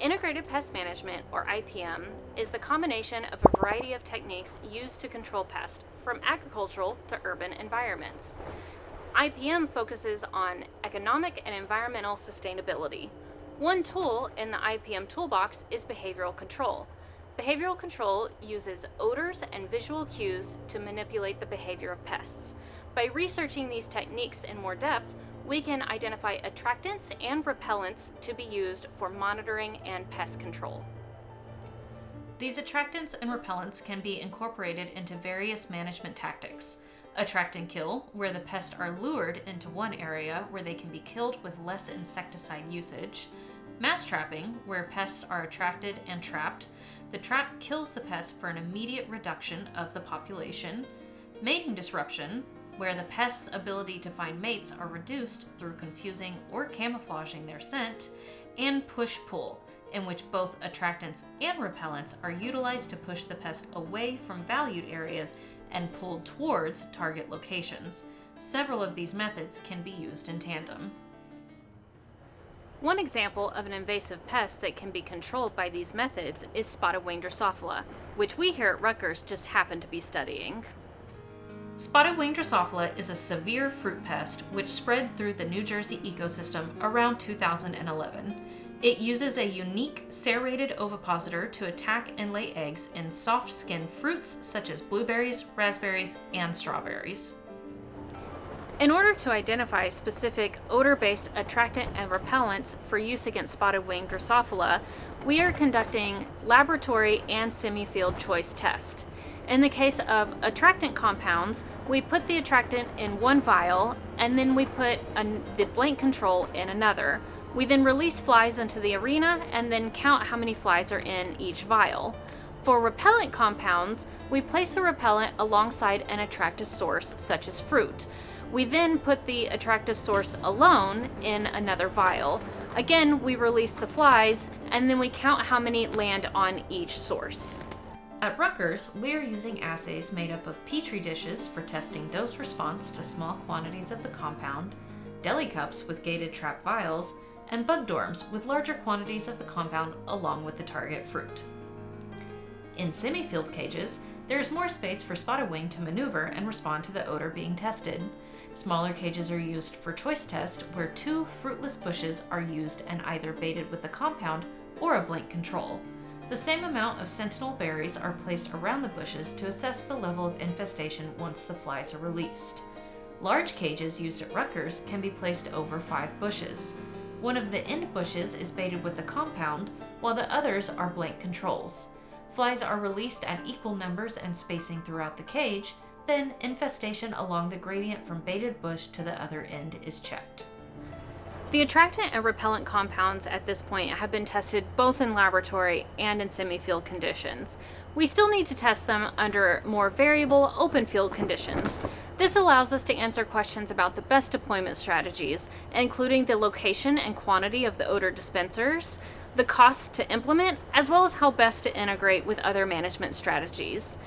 Integrated pest management, or IPM, is the combination of a variety of techniques used to control pests, from agricultural to urban environments. IPM focuses on economic and environmental sustainability. One tool in the IPM toolbox is behavioral control. Behavioral control uses odors and visual cues to manipulate the behavior of pests. By researching these techniques in more depth, we can identify attractants and repellents to be used for monitoring and pest control. These attractants and repellents can be incorporated into various management tactics. Attract and kill, where the pests are lured into one area where they can be killed with less insecticide usage. Mass trapping, where pests are attracted and trapped. The trap kills the pest for an immediate reduction of the population. Mating disruption, where the pest's ability to find mates are reduced through confusing or camouflaging their scent. And push-pull, in which both attractants and repellents are utilized to push the pest away from valued areas and pulled towards target locations. Several of these methods can be used in tandem. One example of an invasive pest that can be controlled by these methods is spotted-winged Drosophila, which we here at Rutgers just happen to be studying. Spotted-winged Drosophila is a severe fruit pest which spread through the New Jersey ecosystem around 2011. It uses a unique serrated ovipositor to attack and lay eggs in soft-skinned fruits such as blueberries, raspberries, and strawberries. In order to identify specific odor-based attractant and repellents for use against spotted-winged Drosophila, we are conducting laboratory and semi-field choice tests. In the case of attractant compounds, we put the attractant in one vial and then we put the blank control in another. We then release flies into the arena and then count how many flies are in each vial. For repellent compounds, we place the repellent alongside an attractive source such as fruit. We then put the attractive source alone in another vial. Again, we release the flies and then we count how many land on each source. At Rutgers, we are using assays made up of petri dishes for testing dose response to small quantities of the compound, deli cups with gated trap vials, and bug dorms with larger quantities of the compound along with the target fruit. In semi-field cages, there is more space for spotted wing to maneuver and respond to the odor being tested. Smaller cages are used for choice test, where 2 fruitless bushes are used and either baited with the compound or a blank control. The same amount of sentinel berries are placed around the bushes to assess the level of infestation once the flies are released. Large cages used at Rutgers can be placed over 5 bushes. One of the end bushes is baited with the compound, while the others are blank controls. Flies are released at equal numbers and spacing throughout the cage, then infestation along the gradient from baited bush to the other end is checked. The attractant and repellent compounds at this point have been tested both in laboratory and in semi-field conditions. We still need to test them under more variable open field conditions. This allows us to answer questions about the best deployment strategies, including the location and quantity of the odor dispensers, the costs to implement, as well as how best to integrate with other management strategies.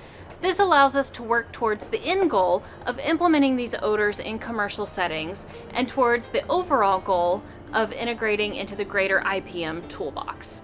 This allows us to work towards the end goal of implementing these odors in commercial settings and towards the overall goal of integrating into the greater IPM toolbox.